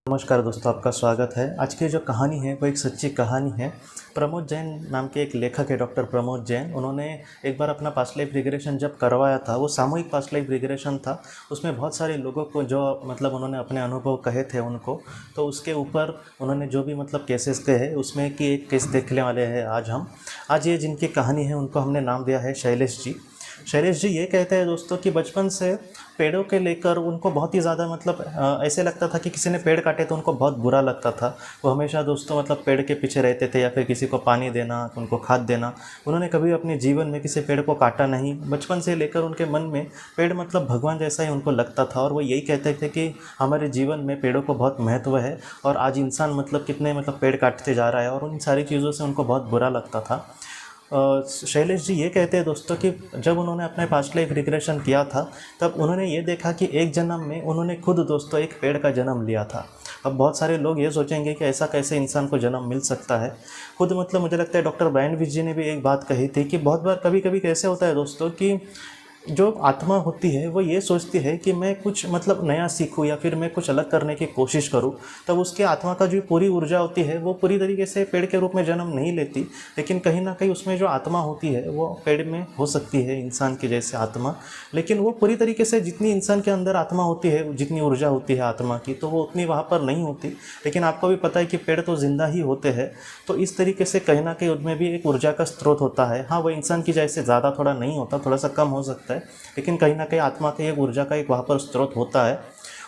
नमस्कार दोस्तों, आपका स्वागत है। आज की जो कहानी है वो एक सच्ची कहानी है। प्रमोद जैन नाम के एक लेखक है, डॉक्टर प्रमोद जैन। उन्होंने एक बार अपना पास्ट लाइफ रिग्रेशन जब करवाया था, वो सामूहिक पास्ट लाइफ रिग्रेशन था। उसमें बहुत सारे लोगों को जो उन्होंने अपने अनुभव कहे थे उनको, तो उसके ऊपर उन्होंने जो भी केसेस कहे उसमें कि एक केस देखने वाले हैं आज ये जिनकी कहानी है उनको हमने नाम दिया है शैलेश जी। शैलेश जी ये कहते हैं दोस्तों कि बचपन से पेड़ों के लेकर उनको बहुत ही ज़्यादा ऐसे लगता था कि किसी ने पेड़ काटे तो उनको बहुत बुरा लगता था। वो हमेशा दोस्तों पेड़ के पीछे रहते थे या फिर किसी को पानी देना, उनको खाद देना। उन्होंने कभी अपने जीवन में किसी पेड़ को काटा नहीं। बचपन से लेकर उनके मन में पेड़ भगवान जैसा ही उनको लगता था, और वो यही कहते थे कि हमारे जीवन में पेड़ों को बहुत महत्व है। और आज इंसान कितने पेड़ काटते जा रहा है, और उन सारी चीज़ों से उनको बहुत बुरा लगता था। शैलेश जी ये कहते हैं दोस्तों कि जब उन्होंने अपने पास्ट लाइफ रिग्रेशन किया था, तब उन्होंने ये देखा कि एक जन्म में उन्होंने खुद दोस्तों एक पेड़ का जन्म लिया था। अब बहुत सारे लोग ये सोचेंगे कि ऐसा कैसे इंसान को जन्म मिल सकता है। खुद मुझे लगता है डॉक्टर ब्रायन विच जी ने भी एक बात कही थी कि बहुत बार कभी कभी कैसे होता है दोस्तों कि जो आत्मा होती है वो ये सोचती है कि मैं कुछ नया सीखूं या फिर मैं कुछ अलग करने की कोशिश करूं। तब उसके आत्मा का जो पूरी ऊर्जा होती है वो पूरी तरीके से पेड़ के रूप में जन्म नहीं लेती, लेकिन कहीं ना कहीं उसमें जो आत्मा होती है वो पेड़ में हो सकती है, इंसान के जैसे आत्मा। लेकिन वो पूरी तरीके से जितनी इंसान के अंदर आत्मा होती है, जितनी ऊर्जा होती है आत्मा की, तो वो उतनी वहाँ पर नहीं होती। लेकिन आपको भी पता है कि पेड़ तो जिंदा ही होते हैं, तो इस तरीके से कहीं ना कहीं उनमें भी एक ऊर्जा का स्रोत होता है। हाँ, वो इंसान की जैसे ज़्यादा थोड़ा नहीं होता, थोड़ा सा कम हो सकता है, लेकिन कहीं ना कहीं आत्मा की एक ऊर्जा का एक वहाँ पर स्रोत होता है।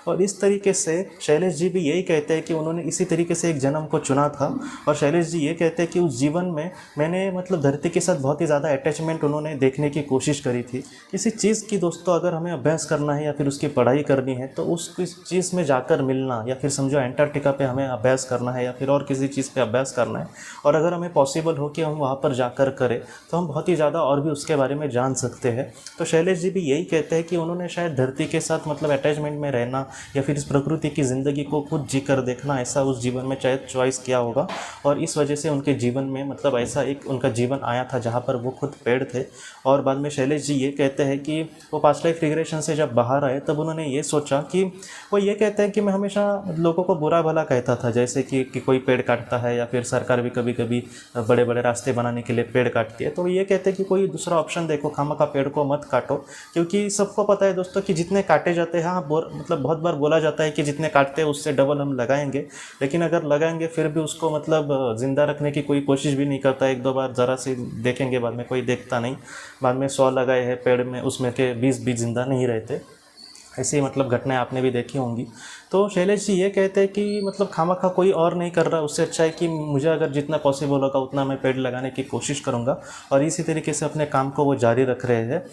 और इस तरीके से शैलेश जी भी यही कहते हैं कि उन्होंने इसी तरीके से एक जन्म को चुना था। और शैलेश जी ये कहते हैं कि उस जीवन में मैंने धरती के साथ बहुत ही ज़्यादा अटैचमेंट उन्होंने देखने की कोशिश करी थी। किसी चीज़ की दोस्तों अगर हमें अभ्यास करना है या फिर उसकी पढ़ाई करनी है, तो उस चीज़ में जाकर मिलना, या फिर समझो एंटार्क्टिका पे हमें अभ्यास करना है या फिर और किसी चीज़ पे अभ्यास करना है, और अगर हमें पॉसिबल हो कि हम वहाँ पर जाकर करें, तो हम बहुत ही ज़्यादा और भी उसके बारे में जान सकते हैं। तो शैलेश जी भी यही कहते हैं कि उन्होंने शायद धरती के साथ अटैचमेंट में रहना या फिर इस प्रकृति की ज़िंदगी को खुद जी कर देखना, ऐसा उस जीवन में शायद चॉइस किया होगा। और इस वजह से उनके जीवन में ऐसा एक उनका जीवन आया था जहाँ पर वो खुद पेड़ थे। और बाद में शैलेश जी ये कहते हैं कि वो पास्ट लाइफ रिग्रेशन से जब बाहर आए, तब उन्होंने ये सोचा कि वो ये कहते हैं कि मैं हमेशा लोगों को बुरा भला कहता था, जैसे कि कोई पेड़ काटता है या फिर सरकार भी कभी कभी बड़े बड़े रास्ते बनाने के लिए पेड़ काटती है। तो ये कहते हैं कि कोई दूसरा ऑप्शन देखो, खामखा पेड़ को मत काटो। क्योंकि सबको पता है दोस्तों कि जितने काटे जाते हैं, हाँ बहुत बार बोला जाता है कि जितने काटते हैं उससे डबल हम लगाएंगे, लेकिन अगर लगाएंगे फिर भी उसको ज़िंदा रखने की कोई कोशिश भी नहीं करता। एक दो बार ज़रा सी देखेंगे, बाद में कोई देखता नहीं। बाद में 100 लगाए हैं पेड़ में, उसमें के 20 भी ज़िंदा नहीं रहते। ऐसी घटनाएं आपने भी देखी होंगी। तो शैलेश जी ये कहते हैं कि खामखा कोई और नहीं कर रहा, उससे अच्छा है कि मुझे अगर जितना पॉसिबल होगा उतना मैं पेड़ लगाने की कोशिश करूँगा। और इसी तरीके से अपने काम को वो जारी रख रहे हैं।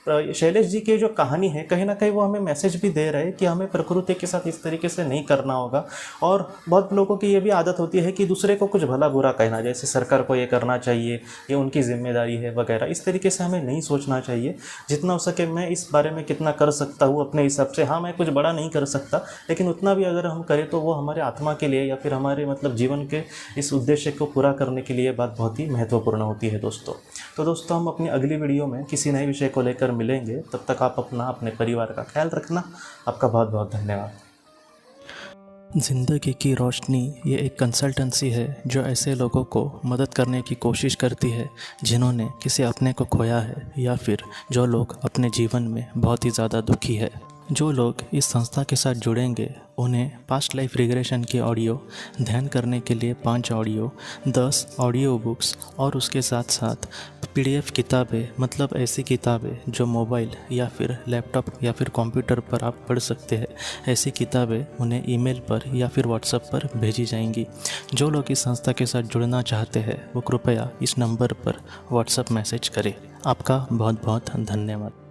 शैलेश जी की जो कहानी है, कहीं ना कहीं वो हमें मैसेज भी दे रहे हैं कि हमें प्रकृति के साथ इस तरीके से नहीं करना होगा। और बहुत लोगों की ये भी आदत होती है कि दूसरे को कुछ भला बुरा कहना, जैसे सरकार को ये करना चाहिए, ये उनकी जिम्मेदारी है वगैरह। इस तरीके से हमें नहीं सोचना चाहिए। जितना हो सके मैं इस बारे में कितना कर सकता हूँ अपने हिसाब से, हाँ मैं कुछ बड़ा नहीं कर सकता, लेकिन उतना भी अगर हम करें तो वो हमारे आत्मा के लिए या फिर हमारे जीवन के इस उद्देश्य को पूरा करने के लिए बात बहुत ही महत्वपूर्ण होती है दोस्तों। तो दोस्तों, हम अपनी अगली वीडियो में किसी नए विषय को लेकर मिलेंगे। तब तक आप अपने परिवार का ख्याल रखना। आपका बहुत बहुत धन्यवाद। ज़िंदगी की रोशनी ये एक कंसल्टेंसी है जो ऐसे लोगों को मदद करने की कोशिश करती है जिन्होंने किसी अपने को खोया है, या फिर जो लोग अपने जीवन में बहुत ही ज़्यादा दुखी है। जो लोग इस संस्था के साथ जुड़ेंगे उन्हें पास्ट लाइफ रिग्रेशन के ऑडियो, ध्यान करने के लिए 5 ऑडियो, 10 ऑडियो बुक्स और उसके साथ साथ PDF किताबें, ऐसी किताबें जो मोबाइल या फिर लैपटॉप या फिर कंप्यूटर पर आप पढ़ सकते हैं, ऐसी किताबें उन्हें ईमेल पर या फिर व्हाट्सएप पर भेजी जाएंगी। जो लोग इस संस्था के साथ जुड़ना चाहते हैं वो कृपया इस नंबर पर व्हाट्सएप मैसेज करें। आपका बहुत बहुत धन्यवाद।